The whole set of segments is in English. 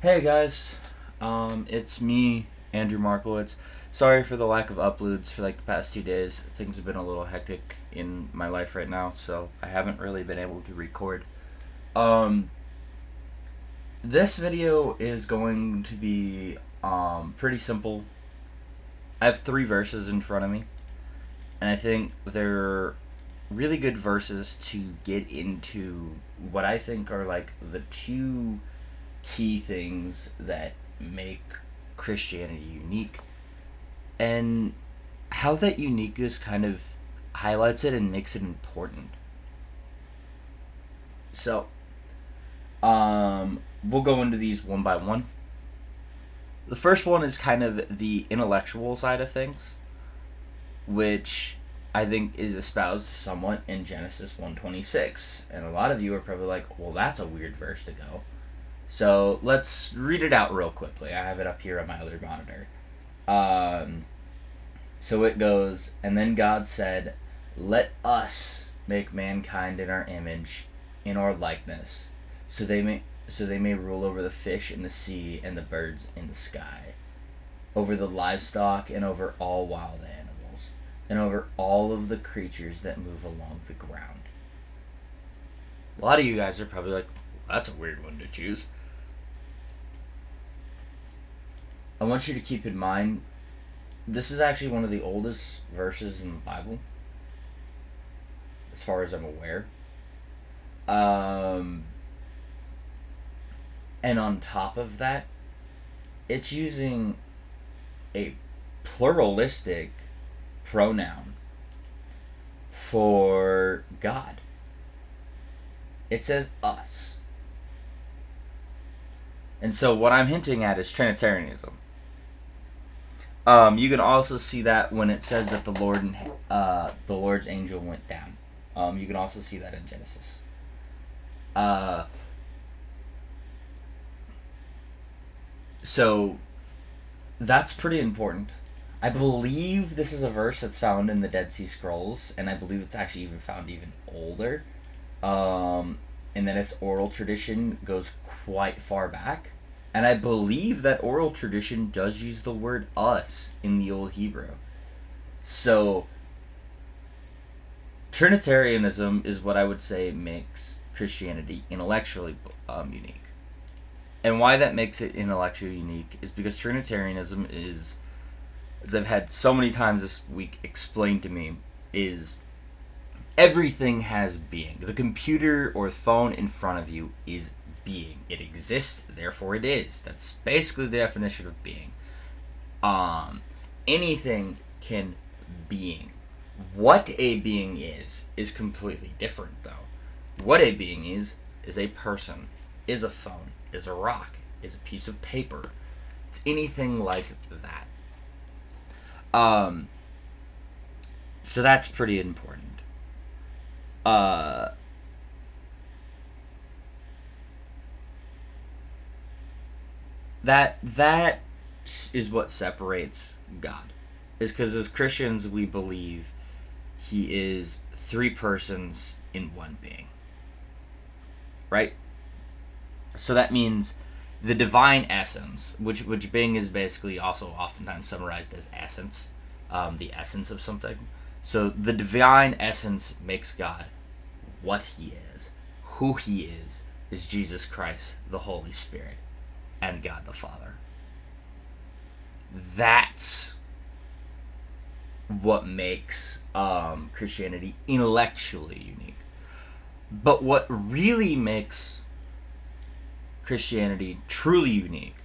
Hey guys, it's me, Andrew Markowitz. Sorry for the lack of uploads for like the past 2 days. Things have been a little hectic in my life right now, so I haven't really been able to record. Um, this video is going to be pretty simple. I have 3 verses in front of me, and I think they're really good verses to get into what I think are like the two key things that make Christianity unique, and how that uniqueness kind of highlights it and makes it important. So, we'll go into these one by one. The first one is kind of the intellectual side of things, which I think is espoused somewhat in Genesis 1:26. And a lot of you are probably like, well, that's a weird verse to go. So let's read it out real quickly. I have it up here on my other monitor. So it goes, and then God said, "Let us make mankind in our image, in our likeness, so they may rule over the fish in the sea and the birds in the sky, over the livestock and over all wild animals, and over all of the creatures that move along the ground." A lot of you guys are probably like, that's a weird one to choose. I want you to keep in mind, this is actually one of the oldest verses in the Bible, as far as I'm aware. Um, and on top of that, it's using a pluralistic pronoun for God. It says us. And so what I'm hinting at is Trinitarianism. You can also see that when it says that the Lord's angel went down. You can also see that in Genesis. So that's pretty important. I believe this is a verse that's found in the Dead Sea Scrolls, and I believe it's actually even found even older. And then its oral tradition goes quite far back. And I believe that oral tradition does use the word us in the Old Hebrew. So, Trinitarianism is what I would say makes Christianity intellectually unique. And why that makes it intellectually unique is because Trinitarianism is, as I've had so many times this week explained to me, is everything has being. The computer or phone in front of you is being. It exists, therefore it is. That's basically the definition of being. Anything can being. What a being is completely different, though. What a being is a person, is a phone, is a rock, is a piece of paper. It's anything like that. So that's pretty important. That is what separates God. Is because as Christians we believe he is 3 persons in one being. Right? So that means the divine essence, which being is basically also oftentimes summarized as essence, the essence of something. So the divine essence makes God what he is, who he is Jesus Christ, the Holy Spirit, and God the Father. That's what makes Christianity intellectually unique. But what really makes Christianity truly unique,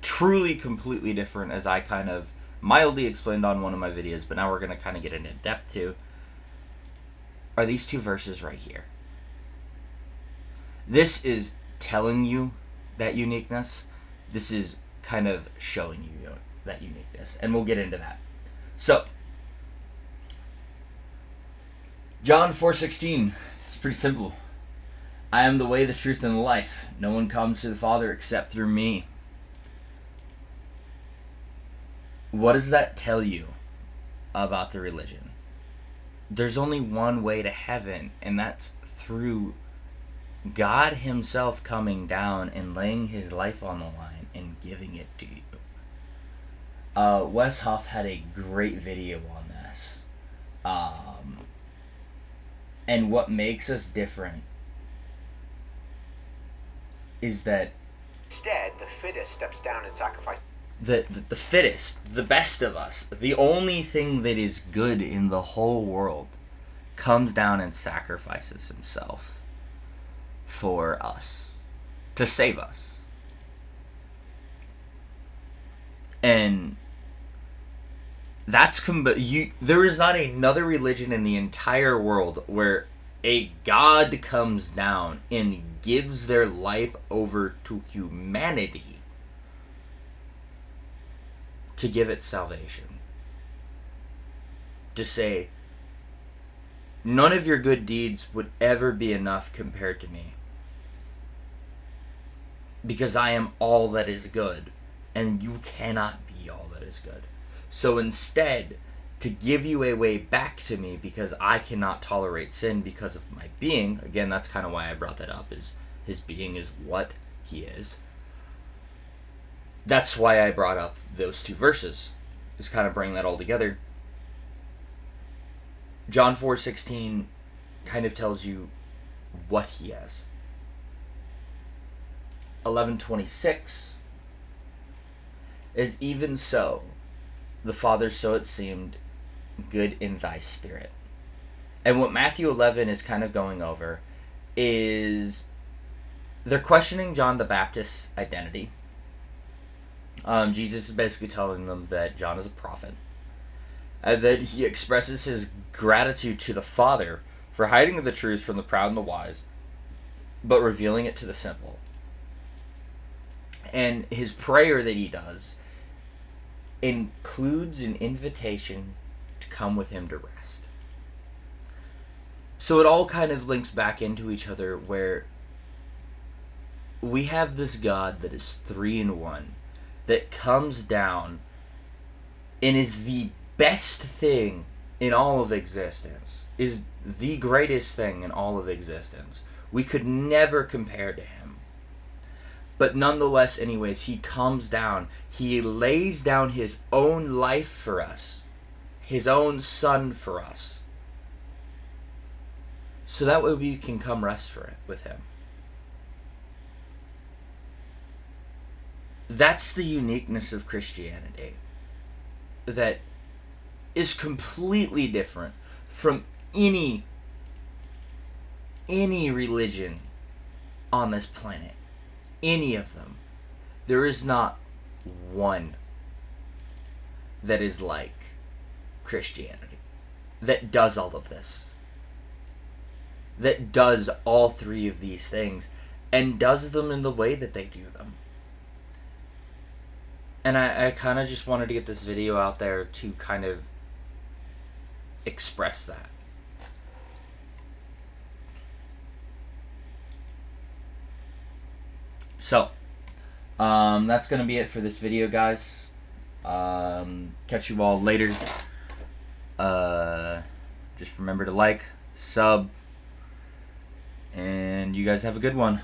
truly completely different, as I kind of mildly explained on one of my videos, but now we're going to kind of get into depth to, are these 2 verses right here. This is telling you that uniqueness. This is kind of showing you that uniqueness. And we'll get into that. So, John 4:16. It's pretty simple. "I am the way, the truth, and the life. No one comes to the Father except through me." What does that tell you about the religion? There's only one way to heaven, and that's through God himself coming down and laying his life on the line giving it to you. Wes Huff had a great video on this. And what makes us different is that instead, the fittest steps down and sacrifices. The fittest, the best of us, the only thing that is good in the whole world, comes down and sacrifices himself for us, to save us. And that's there is not another religion in the entire world where a God comes down and gives their life over to humanity to give it salvation. To say, none of your good deeds would ever be enough compared to me, because I am all that is good, and you cannot be all that is good. So instead, to give you a way back to me, because I cannot tolerate sin because of my being, again, that's kind of why I brought that up, is his being is what he is. That's why I brought up those two verses, is kind of bring that all together. John 4:16 kind of tells you what he is. 11:26 is even so, the Father, so it seemed, good in thy spirit. And what Matthew 11 is kind of going over is they're questioning John the Baptist's identity. Jesus is basically telling them that John is a prophet, and that he expresses his gratitude to the Father for hiding the truth from the proud and the wise, but revealing it to the simple. And his prayer that he does includes an invitation to come with him to rest. So it all kind of links back into each other, where we have this God that is 3 in 1, that comes down and is the best thing in all of existence, is the greatest thing in all of existence. We could never compare to him. But nonetheless, anyways, he comes down. He lays down his own life for us, his own son for us, so that way we can come rest for it with him. That's the uniqueness of Christianity, that is completely different from any religion on this planet. Any of them. There is not one that is like Christianity, that does all of this, that does all 3 of these things, and does them in the way that they do them. And I kind of just wanted to get this video out there to kind of express that. So, that's going to be it for this video, guys. Catch you all later. Just remember to like, sub, and you guys have a good one.